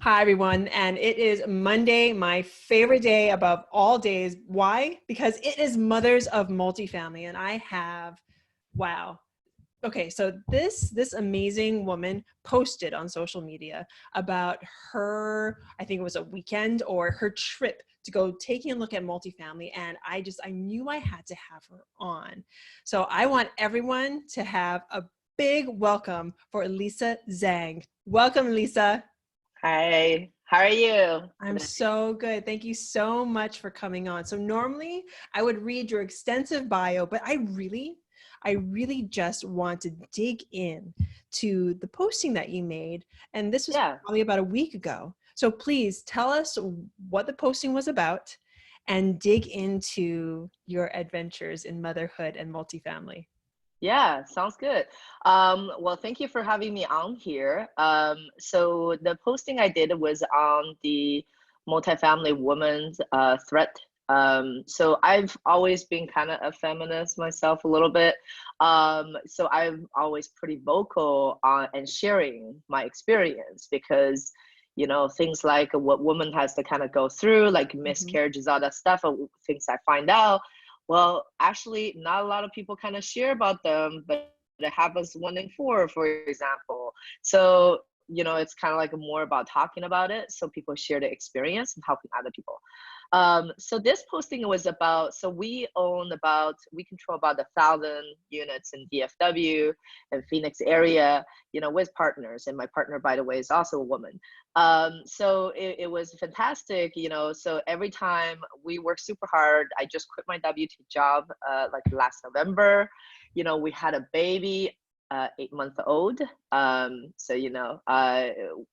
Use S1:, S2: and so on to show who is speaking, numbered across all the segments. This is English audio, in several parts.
S1: Hi, everyone. And it is Monday, my favorite day above all days. Why? Because it is Mothers of Multifamily. And I have, wow. Okay, so this amazing woman posted on social media about her, I think it was a weekend or her trip to go taking a look at multifamily. And I knew I had to have her on. So I want everyone to have a big welcome for Elisa Zhang. Welcome, Lisa.
S2: Hi, how are you
S1: I'm
S2: today?
S1: so good. Thank you so much for coming on. So normally I would read your extensive bio, but I really just want to dig in to the posting that you made. And this was
S2: Yeah,
S1: probably about a week ago. So please tell us what the posting was about and dig into your adventures in motherhood and multifamily.
S2: yeah, sounds good. Well, thank you for having me on here. So the posting I did was on the multifamily women's thread. So I've always been kind of a feminist myself a little bit. So I'm always pretty vocal on and sharing my experience because, things like what woman has to kind of go through, like
S1: Mhm.
S2: miscarriages, all that stuff, things I find out. Well, actually, not a lot of people kind of share about them, but it happens one in four, for example. So, it's kind of like more about talking about it so people share the experience and helping other people. So this posting was about, so we control about 1,000 units in DFW and Phoenix area, with partners. And my partner, by the way, is also a woman. So it was fantastic, so every time we work super hard. I just quit my W-2 job like last November. We had a baby, 8-month old. So,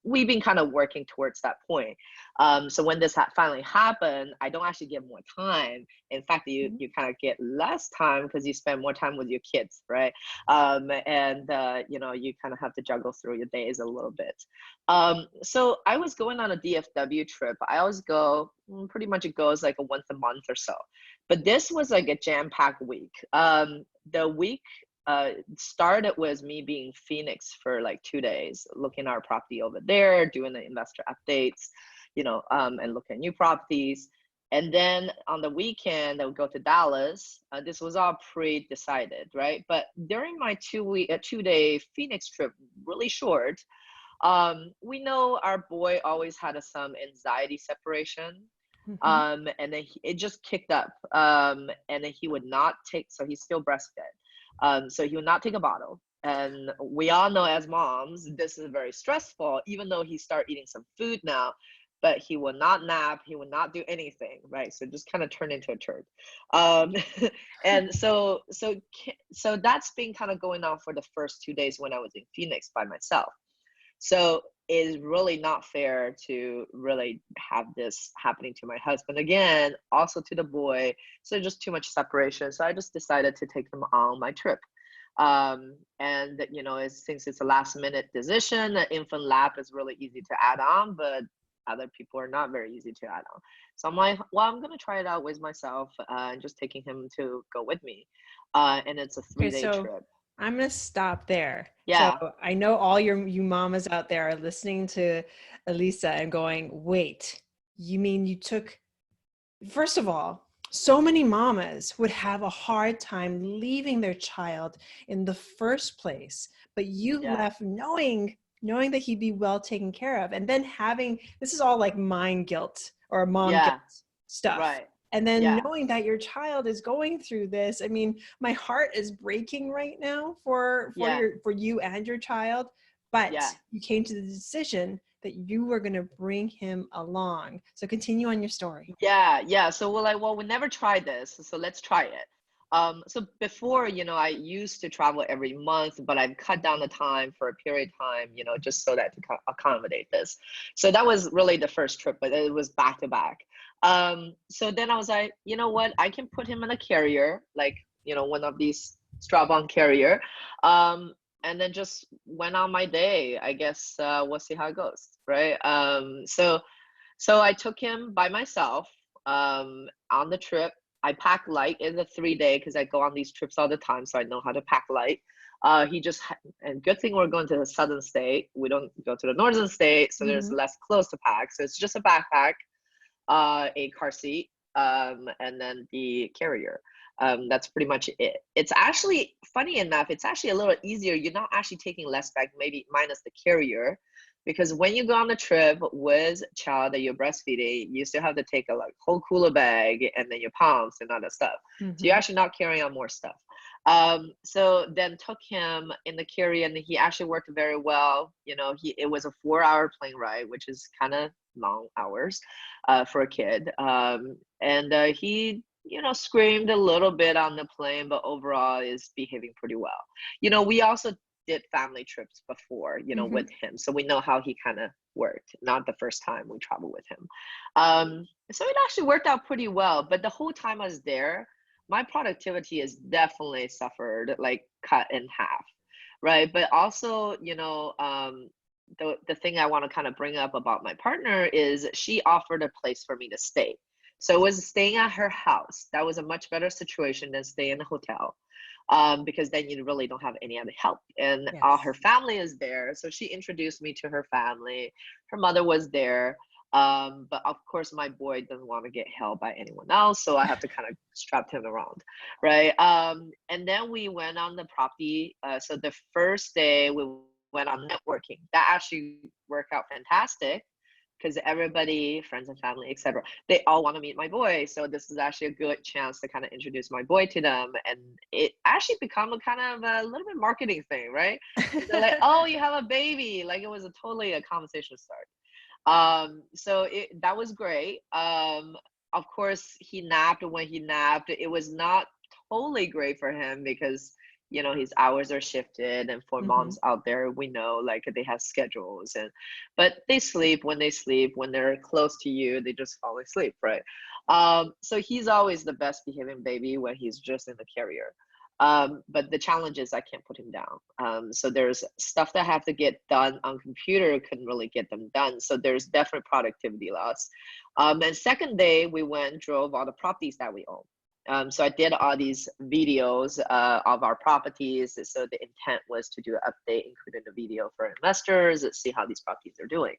S2: we've been kind of working towards that point. So when this finally happened, I don't actually get more time. In fact, you kind of get less time because you spend more time with your kids, right? And you kind of have to juggle through your days a little bit. So I was going on a DFW trip. I always go, pretty much it goes like once a month or so. But this was like a jam-packed week. The week started with me being Phoenix for like 2 days, looking at our property over there, doing the investor updates, and looking at new properties. And then on the weekend, I would go to Dallas. This was all pre-decided, right? But during my 2-day Phoenix trip, really short, we know our boy always had some anxiety separation.
S1: Mhm.
S2: And then it just kicked up. And then he would not take, so he's still breastfed. So he would not take a bottle. And we all know as moms, this is very stressful, even though he start eating some food now, but he will not nap. He will not do anything, right? So just kind of turn into a turd. Um, and so that's been kind of going on for the first 2 days when I was in Phoenix by myself. So it's really not fair to really have this happening to my husband again, also to the boy. So just too much separation. So I just decided to take him on my trip. And since it's a last minute decision, the infant lap is really easy to add on, but other people are not very easy to add on. So I'm like, well, I'm gonna try it out with myself and just taking him to go with me. And it's a
S1: Okay,
S2: 3-day
S1: so
S2: trip.
S1: I'm gonna stop there. So
S2: Yeah,
S1: I know all you mamas out there are listening to Elisa and going, wait, you mean you took, first of all, so many mamas would have a hard time leaving their child in the first place, but you
S2: yeah,
S1: left knowing that he'd be well taken care of. And then having, this is all like mind guilt or mom guilt
S2: yeah,
S1: stuff.
S2: right.
S1: And then
S2: Yeah,
S1: knowing that your child is going through this, I mean, my heart is breaking right now
S2: yeah,
S1: for you and your child, but
S2: yeah.
S1: you came to the decision that you were going to bring him along. So continue on your story.
S2: Yeah, yeah. So we're like, well, we never tried this, so let's try it. So before, I used to travel every month, but I've cut down the time for a period of time, just so that to accommodate this. So that was really the first trip, but it was back to back. So then I was like, you know what? I can put him in a carrier, like, one of these strap-on carrier. And then just went on my day. I guess we'll see how it goes, right? So I took him by myself on the trip. I packed light in the 3-day because I go on these trips all the time, so I know how to pack light. He just, and good thing we're going to the southern state. We don't go to the northern state, so there's less clothes to pack. So it's just a backpack, a car seat, and then the carrier. That's pretty much it. It's actually, funny enough, it's actually a little easier. You're not actually taking less bag, maybe minus the carrier, because when you go on a trip with child that you're breastfeeding, you still have to take a like whole cooler bag and then your pumps and other stuff. So you're actually not carrying on more stuff. So then took him in the carrier, and he actually worked very well. You know, it was a 4-hour plane ride, which is kind of long hours for a kid. And he, you know, screamed a little bit on the plane, but overall is behaving pretty well. You know, we also did family trips before, you know, with him, so we know how he kind of worked. Not the first time we traveled with him. So it actually worked out pretty well. But the whole time I was there, my productivity has definitely suffered, like cut in half, right? But also, you know, the thing I want to kind of bring up about my partner is she offered a place for me to stay. So it was staying at her house. That was a much better situation than staying in a hotel, because then you really don't have any other help. And all her family is there. So she introduced me to her family. Her mother was there. But of course, my boy doesn't want to get held by anyone else. So I have to kind of strap him around, right? And then we went on the property. So the first day we went on networking. That actually worked out fantastic, because everybody, friends and family, etc., they all want to meet my boy. So this is actually a good chance to kind of introduce my boy to them. And it actually become a kind of a little bit marketing thing, right? They're like, oh, you have a baby. Like, it was totally a conversation start. So that was great. Of course, he napped when he napped. It was not totally great for him because, you know, his hours are shifted, and for moms out there, we know like they have schedules, but they sleep. When they're close to you, they just fall asleep, right? So he's always the best behaving baby when he's just in the carrier. But the challenge is I can't put him down. So there's stuff that have to get done on computer, couldn't really get them done. So there's definite productivity loss. And second day we drove all the properties that we own. So I did all these videos of our properties. So the intent was to do an update, including the video for investors, see how these properties are doing.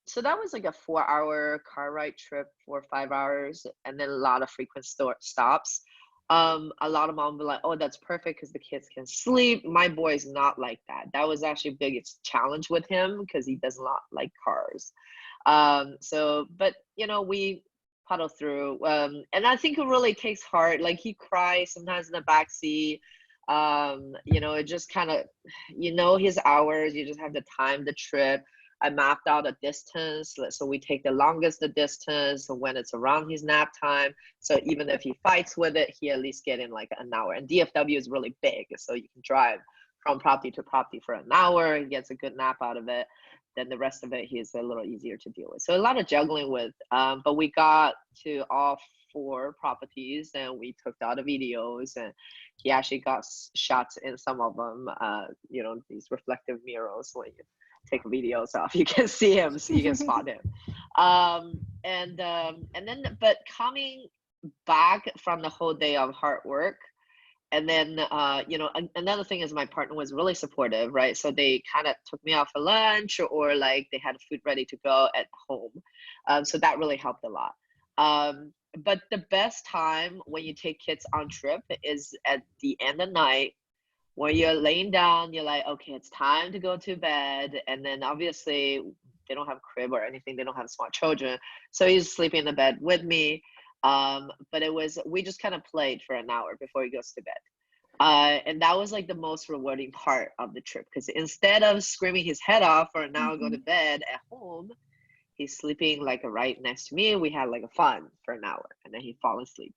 S2: So that was like a 4-hour car ride trip, 4 or 5 hours, and then a lot of frequent stops. A lot of moms were like, oh, that's perfect because the kids can sleep. My boy is not like that. That was actually a biggest challenge with him because he does not like cars. But you know, we puddle through. And I think it really takes heart. Like, he cries sometimes in the back seat. You know, it just kind of, you know, his hours, you just have to time the trip. I mapped out a distance, so we take the longest the distance when it's around his nap time. So even if he fights with it, he at least get in like an hour. And DFW is really big, so you can drive from property to property for an hour. He gets a good nap out of it. Then the rest of it, he's a little easier to deal with. So a lot of juggling with, but we got to all 4 properties and we took all the videos, and he actually got shots in some of them, you know, these reflective mirrors when you take videos off, you can see him, so you can spot him. And then, but coming back from the whole day of hard work, and then, you know, another thing is my partner was really supportive, right? So they kind of took me out for lunch, or like they had food ready to go at home. So that really helped a lot. But the best time when you take kids on trip is at the end of the night, when you're laying down, you're like, okay, it's time to go to bed. And then obviously they don't have crib or anything. They don't have small children. So he's sleeping in the bed with me. But we just kind of played for an hour before he goes to bed. And that was like the most rewarding part of the trip, because instead of screaming his head off for an hour, go to bed at home, he's sleeping like right next to me. We had like a fun for an hour, and then he fall asleep.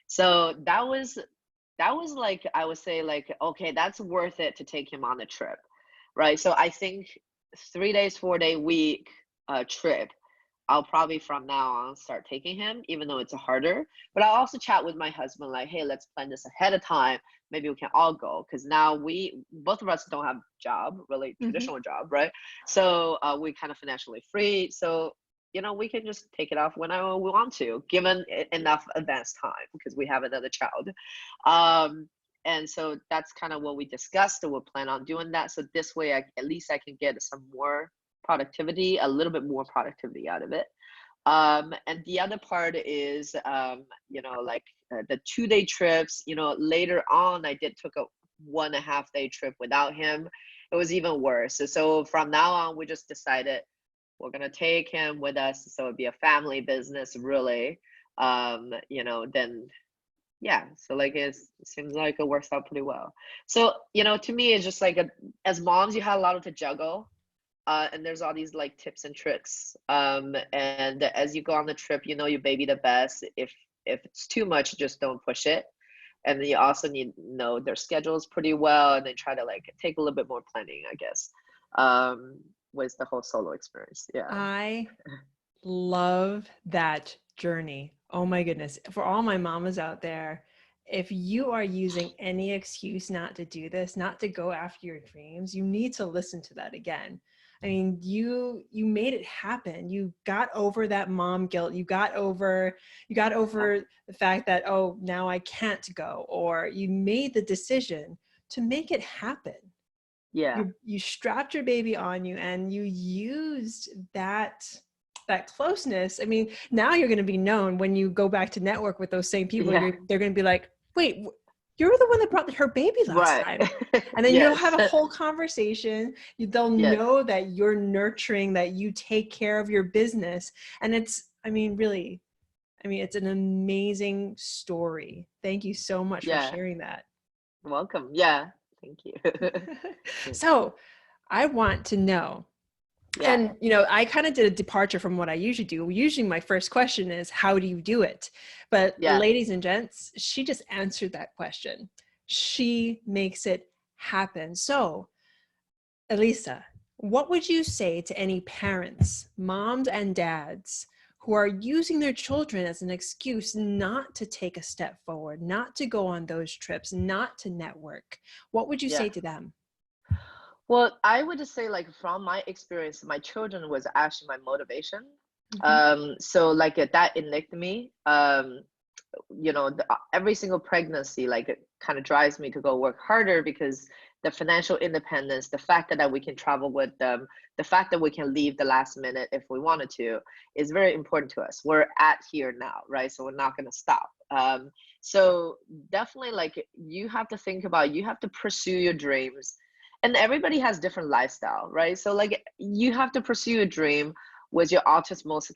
S2: So that was like, I would say like, okay, that's worth it to take him on a trip, right? So I think 3 days, 4-day week trip, I'll probably from now on start taking him, even though it's harder. But I'll also chat with my husband like, hey, let's plan this ahead of time. Maybe we can all go, because now both of us don't have job, really traditional job, right? So we kind of financially free. So, you know, we can just take it off whenever we want to, given enough advance time, because we have another child. And so that's kind of what we discussed, and we'll plan on doing that. So this way, at least I can get some more productivity, a little bit more productivity out of it. And the other part is, like the 2-day trips, later on, I did took a 1.5-day trip without him. It was even worse. So from now on, we just decided we're going to take him with us. So it'd be a family business, really. Then, yeah. So like, it seems like it works out pretty well. So, to me, it's just like, as moms, you have a lot to juggle. And there's all these like tips and tricks. And as you go on the trip, your baby the best. If it's too much, just don't push it. And then you also need to know their schedules pretty well, and then try to like take a little bit more planning, I guess, with the whole solo experience. Yeah.
S1: I love that journey. Oh my goodness. For all my mamas out there, if you are using any excuse not to do this, not to go after your dreams, you need to listen to that again. I mean, you made it happen. You got over that mom guilt. You got over the fact that, oh, now I can't go, or you made the decision to make it happen.
S2: Yeah.
S1: You strapped your baby on you, and you used that closeness. I mean, now you're going to be known when you go back to network with those same people.
S2: Yeah.
S1: They're going to be like, wait, you're the one that brought her baby last time. And then you'll have a whole conversation. They'll know that you're nurturing, that you take care of your business. And it's an amazing story. Thank you so much for sharing that.
S2: Welcome. Yeah. Thank you.
S1: So I want to know, and I kind of did a departure from what I usually do. Usually my first question is, how do you do it? But ladies and gents, she just answered that question. She makes it happen. So Elisa, what would you say to any parents, moms and dads, who are using their children as an excuse not to take a step forward, not to go on those trips, not to network? What would you say to them?
S2: Well, I would just say, like, from my experience, my children was actually my motivation. So like that enlightened me. Every single pregnancy, like, it kind of drives me to go work harder, because the financial independence, the fact that we can travel with them, the fact that we can leave the last minute if we wanted to, is very important to us. We're at here now, right? So we're not going to stop. So definitely, like, you have to think about, you have to pursue your dreams. And everybody has different lifestyle, right? So like, you have to pursue a dream with your utmost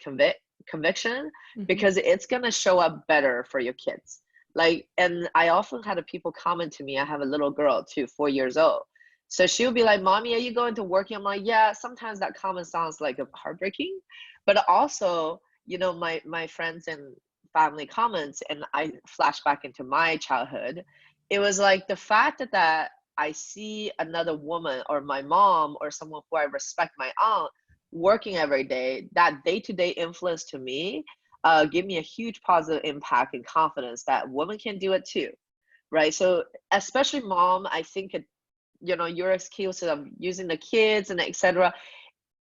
S2: conviction, because it's going to show up better for your kids. Like, and I often had people comment to me, I have a little girl too, 4 years old. So she'll be like, "Mommy, are you going to work?" I'm like, yeah, sometimes that comment sounds like heartbreaking, but also, my friends and family comments, and I flash back into my childhood. It was like the fact that I see another woman, or my mom, or someone who I respect, my aunt, working every day, that day-to-day influence to me give me a huge positive impact and confidence that women can do it too, right? So especially mom, I think your excuses of using the kids and etc.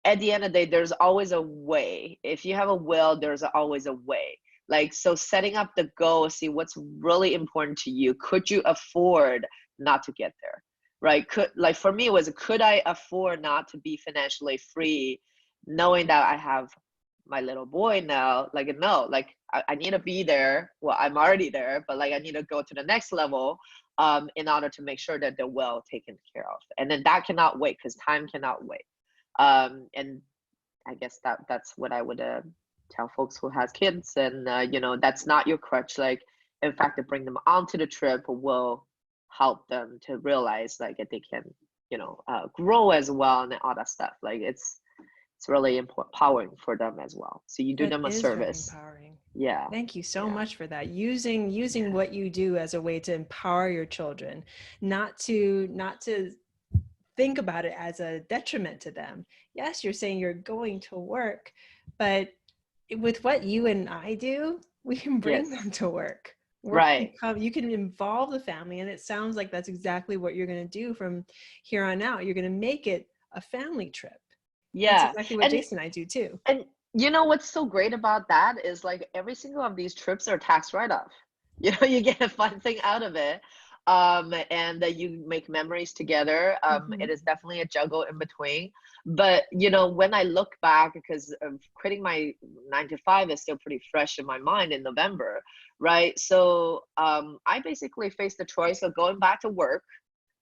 S2: At the end of the day, there's always a way. If you have a will, there's always a way. Like, so setting up the goal, see what's really important to you. Could you afford not to get there, right? For me, it was, could I afford not to be financially free, knowing that I have my little boy now? Like, no, like, I need to be there. Well, I'm already there, but like, I need to go to the next level in order to make sure that they're well taken care of. And then that cannot wait, because time cannot wait. And I guess that's what I would tell folks who has kids. And that's not your crutch. Like, in fact, to bring them onto the trip will help them to realize, like, that they can grow as well, and all that stuff. Like, it's really empowering for them as well. So you do them a service.
S1: Very empowering.
S2: Yeah.
S1: Thank you so much for that. Using what you do as a way to empower your children, not to think about it as a detriment to them. Yes, you're saying you're going to work, but with what you and I do, we can bring them to work.
S2: Right.
S1: You can involve the family, and it sounds like that's exactly what you're going to do from here on out. You're going to make it a family trip.
S2: Yeah.
S1: That's exactly what Jason and I do too.
S2: And what's so great about that is, like, every single of these trips are tax write-off. You get a fun thing out of it. and that you make memories together. It
S1: Mhm.
S2: is definitely a juggle in between. But when I look back, because quitting my 9 to 5 is still pretty fresh in my mind in November, right? So I basically faced the choice of going back to work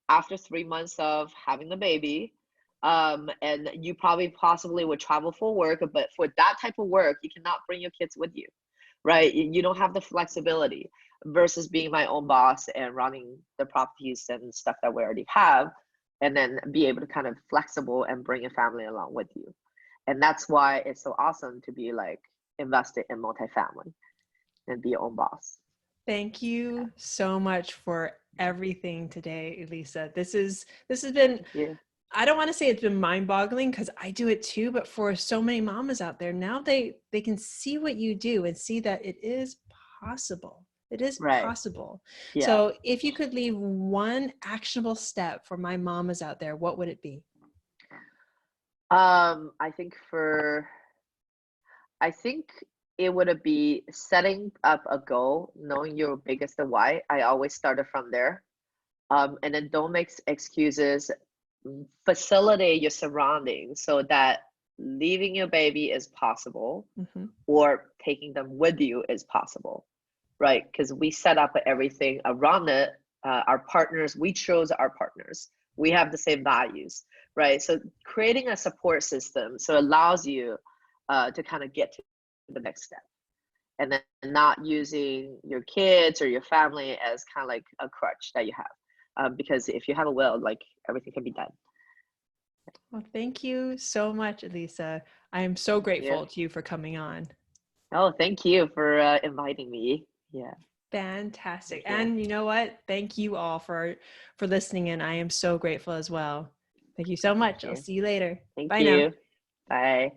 S2: after 3 months of having the baby. And you probably possibly would travel for work, but for that type of work, you cannot bring your kids with you, right? You don't have the flexibility versus being my own boss and running the properties and stuff that we already have, and then be able to kind of flexible and bring your family along with you. And that's why it's so awesome to be like invested in multifamily and be your own boss.
S1: Thank you so much for everything today, Elisa. This has been,
S2: Thank you.
S1: I don't want to say it's been mind-boggling because I do it too, but for so many mamas out there, now they can see what you do and see that it is possible. It is
S2: Right.
S1: possible.
S2: Yeah.
S1: So if you could leave one actionable step for my mamas out there, what would it be?
S2: I think I think it would be setting up a goal, knowing your biggest why. I always started from there. And then don't make excuses. Facilitate your surroundings so that leaving your baby is possible,
S1: Mm-hmm.
S2: or taking them with you is possible, right? Because we set up everything around it. Our partners, we chose our partners. We have the same values, right? So creating a support system so it allows you to kind of get to the next step, and then not using your kids or your family as kind of like a crutch that you have. Because if you have a will, like everything can be done.
S1: Well, thank you so much, Elisa. I am so
S2: Yeah.
S1: grateful to you for coming on.
S2: Oh, thank you for inviting me. Yeah.
S1: Fantastic.
S2: Yeah.
S1: And you know what? Thank you all for listening in. I am so grateful as well. Thank you so
S2: Thank
S1: much. I'll
S2: you.
S1: see you later.
S2: Thank
S1: Bye now.
S2: you. Bye.